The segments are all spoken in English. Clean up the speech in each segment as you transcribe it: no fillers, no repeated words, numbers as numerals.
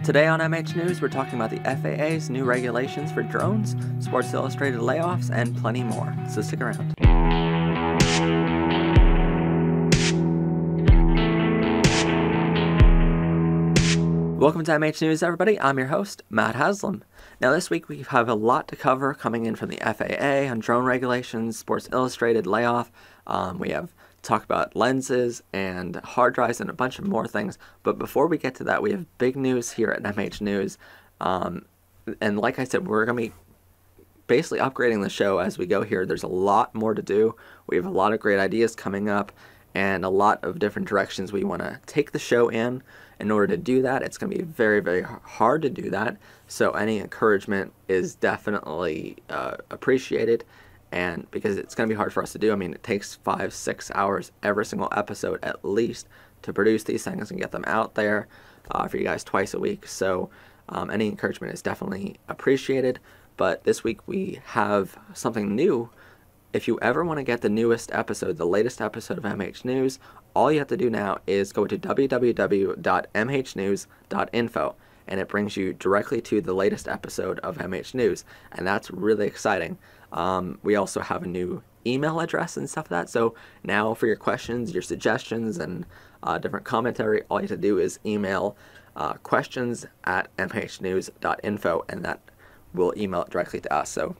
Today on MH News, we're talking about the FAA's new regulations for drones, Sports Illustrated layoffs, and plenty more. So stick around. Welcome to MH News, everybody. I'm your host, Matt Haslam. Now this week we have a lot to cover coming in from the FAA on drone regulations, Sports Illustrated layoff. We have talk about lenses and hard drives and a bunch of more things. But before we get to that, we have big news here at MH News. And like I said, we're going to be basically upgrading the show as we go here. There's a lot more to do. We have a lot of great ideas coming up and a lot of different directions we want to take the show in. In order to do that, it's going to be very, very hard to do that. So any encouragement is definitely appreciated. And because it's going to be hard for us to do. I mean, it takes 5-6 hours every single episode at least to produce these things and get them out there for you guys twice a week. So any encouragement is definitely appreciated. But this week we have something new. If you ever want to get the newest episode, the latest episode of MH News, all you have to do now is go to www.mhnews.info. And it brings you directly to the latest episode of MH News. And that's really exciting. We also have a new email address and stuff like that. So now for your questions, your suggestions, and different commentary, all you have to do is email questions@mhnews.info, and that will email it directly to us. So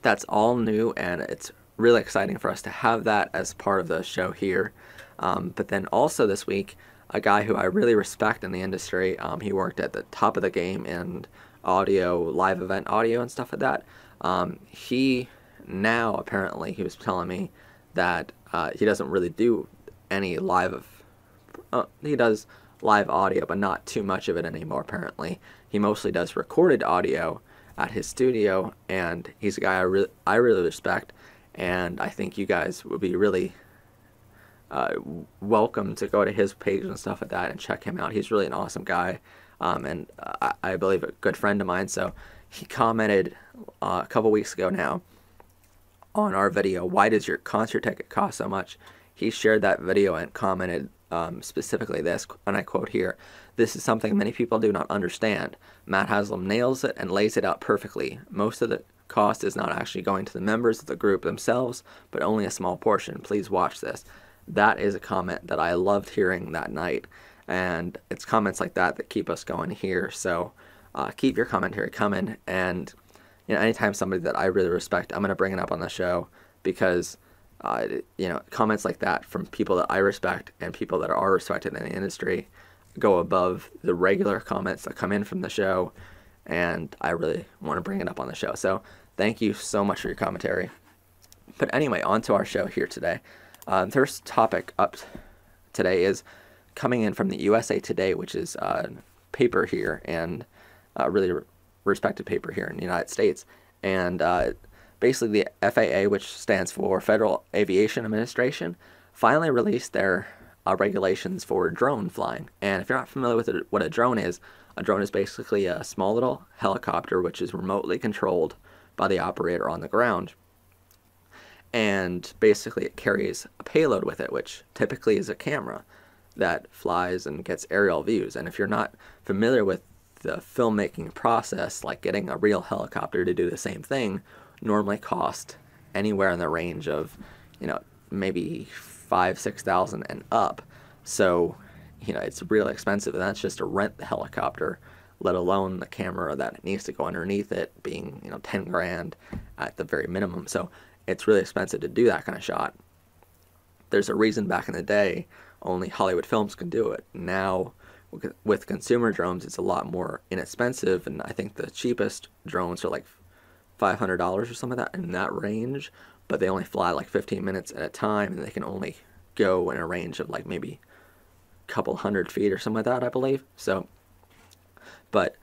that's all new, and it's really exciting for us to have that as part of the show here. But then also this week, a guy who I really respect in the industry, he worked at the top of the game in audio, live event audio and stuff like that. He now, apparently, he was telling me that he doesn't really do any he does live audio, but not too much of it anymore, apparently. He mostly does recorded audio at his studio, and he's a guy I really respect, and I think you guys would be really welcome to go to his page and stuff like that and check him out. He's really an awesome guy, and I believe a good friend of mine. So he commented a couple weeks ago now on our video, "Why does your concert ticket cost so much?" He shared that video and commented specifically this, and I quote here, "This is something many people do not understand. Matt Haslam nails it and lays it out perfectly. Most of the cost is not actually going to the members of the group themselves, but only a small portion. Please watch this." That is a comment that I loved hearing that night, and it's comments like that that keep us going here. So keep your commentary coming, and anytime somebody that I really respect, I'm going to bring it up on the show, because comments like that from people that I respect and people that are respected in the industry go above the regular comments that come in from the show, and I really want to bring it up on the show. So thank you so much for your commentary. But anyway, on to our show here today. The first topic up today is coming in from the USA Today, which is paper here, and really respected paper here in the United States. And basically the FAA, which stands for Federal Aviation Administration, finally released their regulations for drone flying. And if you're not familiar with what a drone is basically a small little helicopter which is remotely controlled by the operator on the ground. And basically it carries a payload with it, which typically is a camera that flies and gets aerial views. And if you're not familiar with the filmmaking process, like getting a real helicopter to do the same thing normally cost anywhere in the range of, maybe $5,000-6,000 and up. So, it's really expensive, and that's just to rent the helicopter, let alone the camera that needs to go underneath it being, $10,000 at the very minimum. So it's really expensive to do that kind of shot. There's a reason back in the day only Hollywood films could do it. Now, with consumer drones, it's a lot more inexpensive, and I think the cheapest drones are like $500 or something like that, in that range, but they only fly like 15 minutes at a time, and they can only go in a range of like maybe a couple hundred feet or something like that, I believe. So, but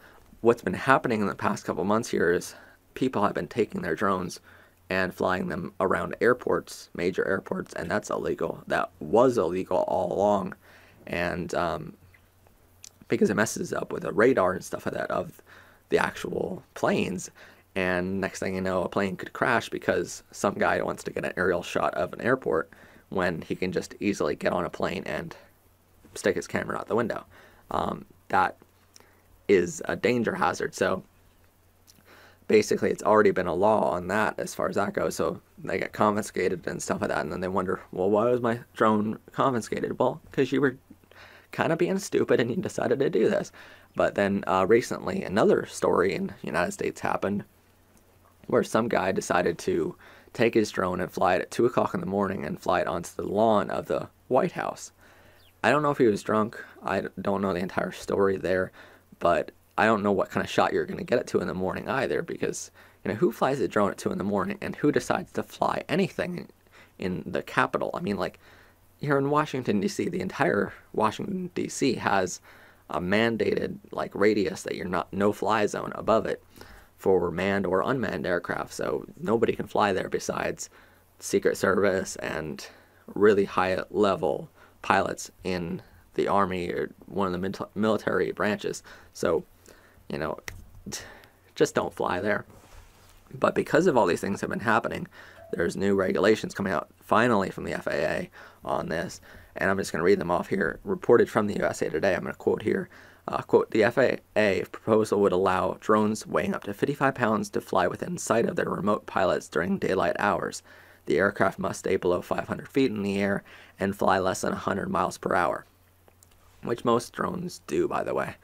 what's been happening in the past couple months here is people have been taking their drones and flying them around airports, major airports, and that's illegal. That was illegal all along, and because it messes up with the radar and stuff like that of the actual planes, and next thing you know, a plane could crash because some guy wants to get an aerial shot of an airport when he can just easily get on a plane and stick his camera out the window. That is a danger hazard. So basically it's already been a law on that as far as that goes. So they get confiscated and stuff like that, and then they wonder, well, why was my drone confiscated? Well, because you were kind of being stupid and you decided to do this. But then recently another story in the United States happened where some guy decided to take his drone and fly it at 2 o'clock in the morning and fly it onto the lawn of the White House. I don't know if he was drunk. I don't know the entire story there, but I don't know what kind of shot you're going to get at 2 in the morning either, because, you know, who flies a drone at 2 in the morning, and who decides to fly anything in the Capitol? I mean, like, here in Washington, D.C., the entire Washington, D.C. has a mandated, like, radius that you're not, no-fly zone above it for manned or unmanned aircraft, so nobody can fly there besides Secret Service and really high-level pilots in the Army or one of the military branches. So, you know, just don't fly there. But because of all these things have been happening, there's new regulations coming out finally from the FAA on this, and I'm just going to read them off here. Reported from the USA Today, I'm going to quote here. Quote, the FAA proposal would allow drones weighing up to 55 pounds to fly within sight of their remote pilots during daylight hours. The aircraft must stay below 500 feet in the air and fly less than 100 miles per hour, which most drones do, by the way.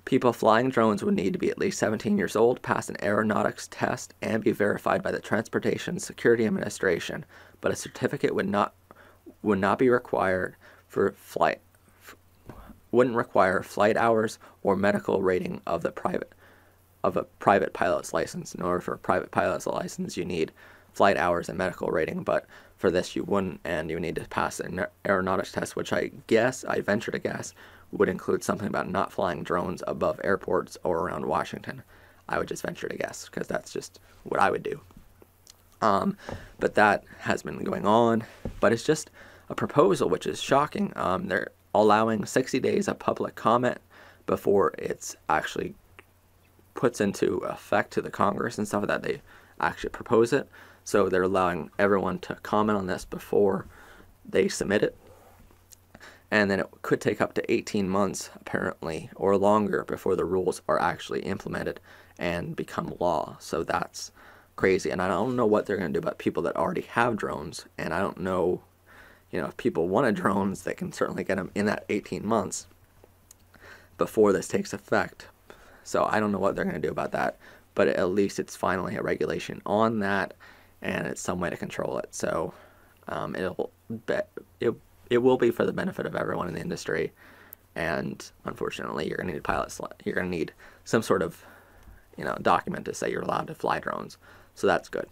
People flying drones would need to be at least 17 years old, pass an aeronautics test, and be verified by the Transportation Security Administration, but a certificate would not be required for flight. Wouldn't require flight hours or medical rating of a private pilot's license. In order for a private pilot's license, you need flight hours and medical rating, but for this you wouldn't, and you need to pass an aeronautics test, which I venture to guess, would include something about not flying drones above airports or around Washington. I would just venture to guess, because that's just what I would do. But that has been going on, but it's just a proposal, which is shocking. They're allowing 60 days of public comment before it's actually puts into effect to the Congress and stuff like that. They actually propose it. So they're allowing everyone to comment on this before they submit it. And then it could take up to 18 months, apparently, or longer before the rules are actually implemented and become law. So that's crazy. And I don't know what they're going to do about people that already have drones. And I don't know, you know, if people wanted drones, they can certainly get them in that 18 months before this takes effect. So I don't know what they're going to do about that. But at least it's finally a regulation on that, and it's some way to control it. So it will be for the benefit of everyone in the industry. And unfortunately, you're going to need pilots. You're going to need some sort of, you know, document to say you're allowed to fly drones. So that's good.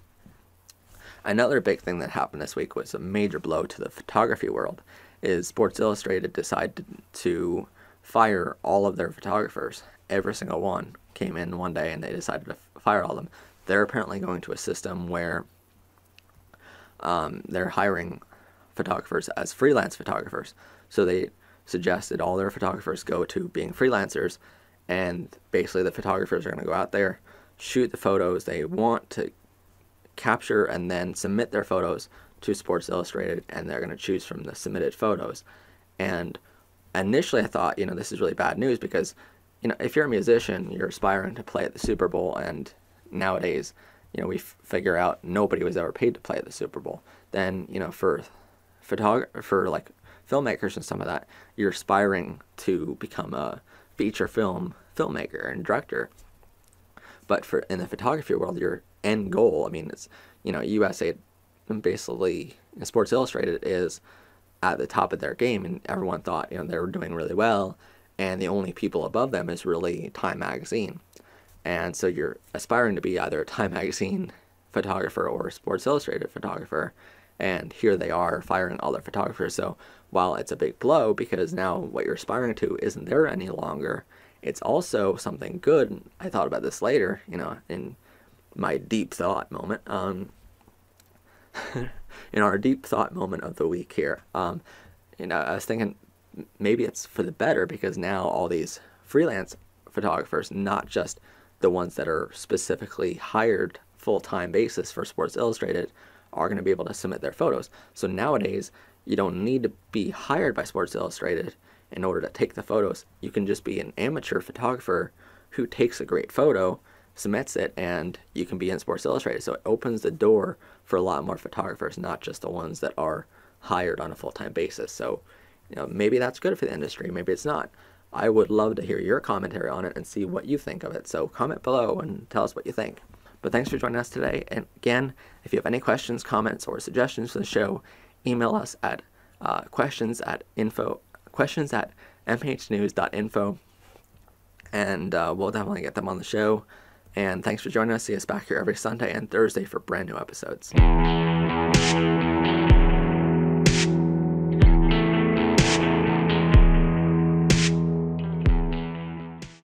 Another big thing that happened this week was a major blow to the photography world. Is Sports Illustrated decided to fire all of their photographers. Every single one came in one day and they decided to fire all of them. They're apparently going to a system where they're hiring photographers as freelance photographers. So they suggested all their photographers go to being freelancers, and basically the photographers are going to go out there, shoot the photos they want to capture, and then submit their photos to Sports Illustrated, and they're going to choose from the submitted photos. And initially I thought, you know, this is really bad news because, you know, if you're a musician, you're aspiring to play at the Super Bowl, and nowadays, you know, we figure out nobody was ever paid to play at the Super Bowl. Then, you know, for like filmmakers and some of that, you're aspiring to become a feature film filmmaker and director. But in the photography world, your end goal, I mean, it's, you know, USA, basically, Sports Illustrated is at the top of their game, and everyone thought, you know, they were doing really well, and the only people above them is really Time Magazine. And so you're aspiring to be either a Time Magazine photographer or a Sports Illustrated photographer, and here they are firing all their photographers. So while it's a big blow because now what you're aspiring to isn't there any longer, it's also something good. I thought about this later, you know, in my deep thought moment, in our deep thought moment of the week here. You know, I was thinking maybe it's for the better because now all these freelance photographers, not just the ones that are specifically hired full-time basis for Sports Illustrated, are going to be able to submit their photos. So nowadays, you don't need to be hired by Sports Illustrated. in order to take the photos. You can just be an amateur photographer who takes a great photo, submits it, and you can be in Sports Illustrated. So it opens the door for a lot more photographers, not just the ones that are hired on a full-time basis. So, maybe that's good for the industry, maybe it's not. I would love to hear your commentary on it and see what you think of it. So comment below and tell us what you think. But thanks for joining us today. And again, if you have any questions, comments, or suggestions for the show, email us at questions at mhnews.info, and we'll definitely get them on the show. And thanks for joining us. See us back here every Sunday and Thursday for brand new episodes.